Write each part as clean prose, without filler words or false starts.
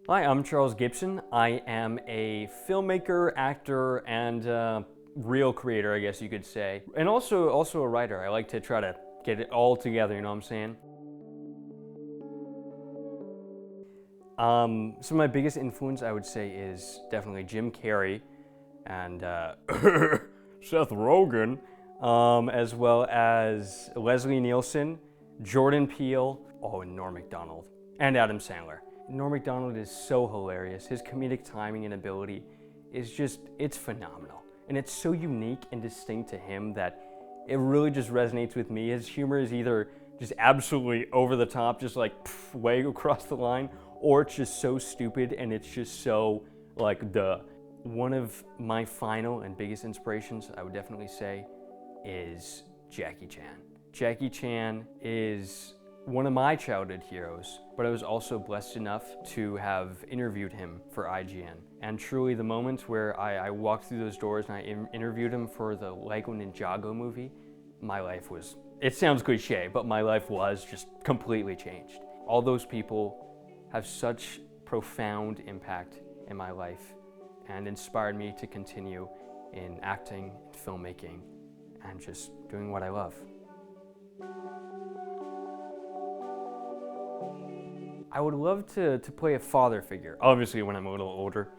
Hi, I'm Charles Gibson. I am a filmmaker, actor, and real creator, I guess you could say. And also a writer. I like to try to get it all together, you know what I'm saying? Some of my biggest influence, I would say, is definitely Jim Carrey and Seth Rogen, as well as Leslie Nielsen, Jordan Peele, and Norm Macdonald, and Adam Sandler. Norm Macdonald is so hilarious. His comedic timing and ability is it's phenomenal. And it's so unique and distinct to him that it really just resonates with me. His humor is either just absolutely over the top, just like way across the line, or it's just so stupid and it's just so like duh. One of my final and biggest inspirations, I would definitely say, is Jackie Chan. Jackie Chan is one of my childhood heroes, but I was also blessed enough to have interviewed him for IGN. And truly the moments where I walked through those doors and I interviewed him for the Lego Ninjago movie, my life was, it sounds cliche, but my life was just completely changed. All those people have such profound impact in my life and inspired me to continue in acting, filmmaking, and just doing what I love. I would love to play a father figure. Obviously, when I'm a little older,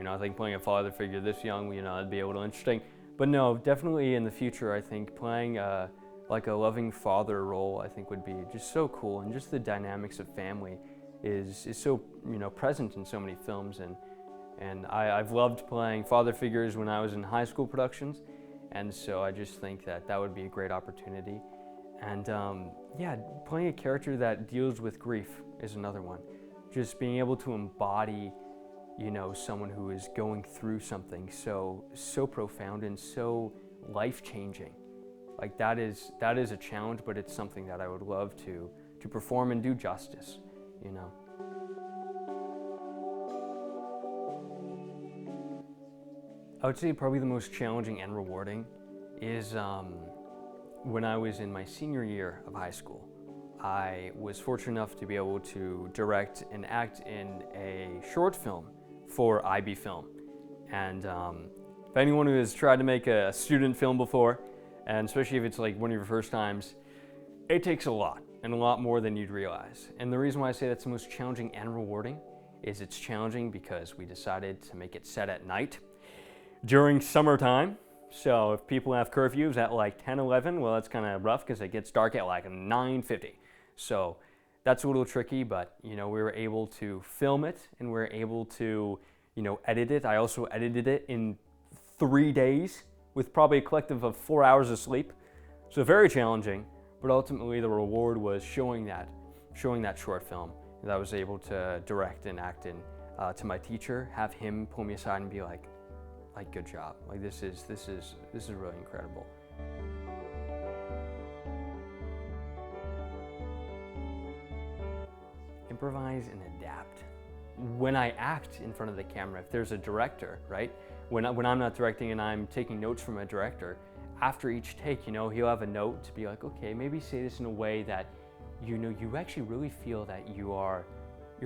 I think playing a father figure this young, it'd be a little interesting. But no, definitely in the future, I think playing like a loving father role, I think would be just so cool. And just the dynamics of family is so present in so many films. And I've loved playing father figures when I was in high school productions. And so I just think that would be a great opportunity. And yeah, playing a character that deals with grief is another one. Just being able to embody, someone who is going through something so profound and so life-changing. Like that is a challenge, but it's something that I would love to perform and do justice, I would say probably the most challenging and rewarding is when I was in my senior year of high school. I was fortunate enough to be able to direct and act in a short film for IB Film. And if anyone who has tried to make a student film before, and especially if it's like one of your first times, it takes a lot, and a lot more than you'd realize. And the reason why I say that's the most challenging and rewarding is it's challenging because we decided to make it set at night during summertime. So if people have curfews at like 10, 11, well, that's kind of rough because it gets dark at like 9:50. So that's a little tricky, but we were able to film it and we were able to, edit it. I also edited it in 3 days with probably a collective of 4 hours of sleep. So very challenging, but ultimately the reward was showing that short film that I was able to direct and act in to my teacher, have him pull me aside and be like good job. Like this is really incredible. Improvise and adapt. When I act in front of the camera, if there's a director, right? When I'm not directing and I'm taking notes from a director, after each take, he'll have a note to be like, okay, maybe say this in a way that you actually really feel that you're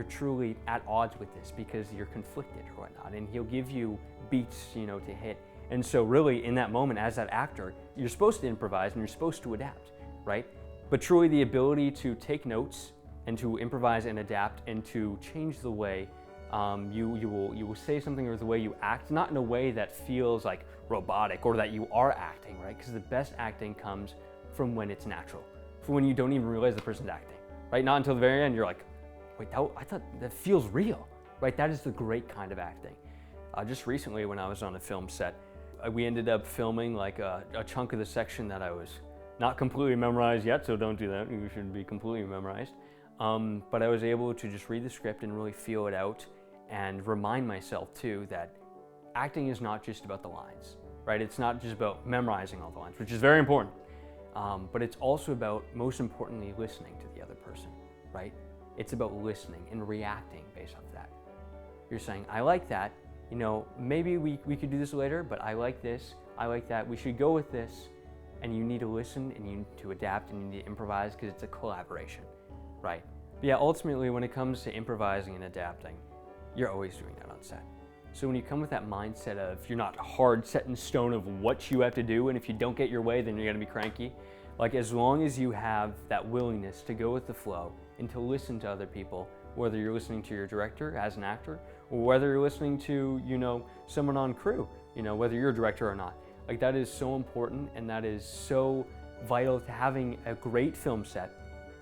truly at odds with this because you're conflicted or whatnot, and he'll give you beats, to hit. And so really in that moment as that actor, you're supposed to improvise and you're supposed to adapt, right? But truly the ability to take notes and to improvise and adapt and to change the way you will say something or the way you act, not in a way that feels like robotic or that you are acting, right? Because the best acting comes from when it's natural, from when you don't even realize the person's acting, right? Not until the very end you're like, wait, I thought that feels real, right? That is the great kind of acting. Just recently when I was on a film set, we ended up filming like a chunk of the section that I was not completely memorized yet, so don't do that, you should be completely memorized. But I was able to just read the script and really feel it out and remind myself too that acting is not just about the lines, right? It's not just about memorizing all the lines, which is very important, but it's also about, most importantly, listening to the other person, right? It's about listening and reacting based off that. You're saying, I like that, maybe we could do this later, but I like this, I like that, we should go with this. And you need to listen and you need to adapt and you need to improvise because it's a collaboration, right? But yeah, ultimately when it comes to improvising and adapting, you're always doing that on set. So when you come with that mindset of you're not hard set in stone of what you have to do, and if you don't get your way, then you're gonna be cranky. Like, as long as you have that willingness to go with the flow and to listen to other people, whether you're listening to your director as an actor, or whether you're listening to, you know, someone on crew, you know, whether you're a director or not. Like, that is so important, and that is so vital to having a great film set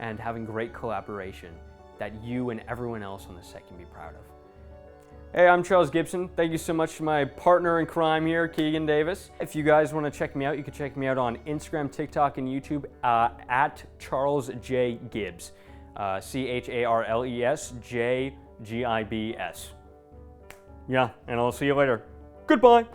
and having great collaboration that you and everyone else on the set can be proud of. Hey, I'm Charles Gibson. Thank you so much to my partner in crime here, Keegan Davis. If you guys want to check me out, you can check me out on Instagram, TikTok, and YouTube at Charles J. Gibbs. CharlesJGibs. Yeah, and I'll see you later. Goodbye.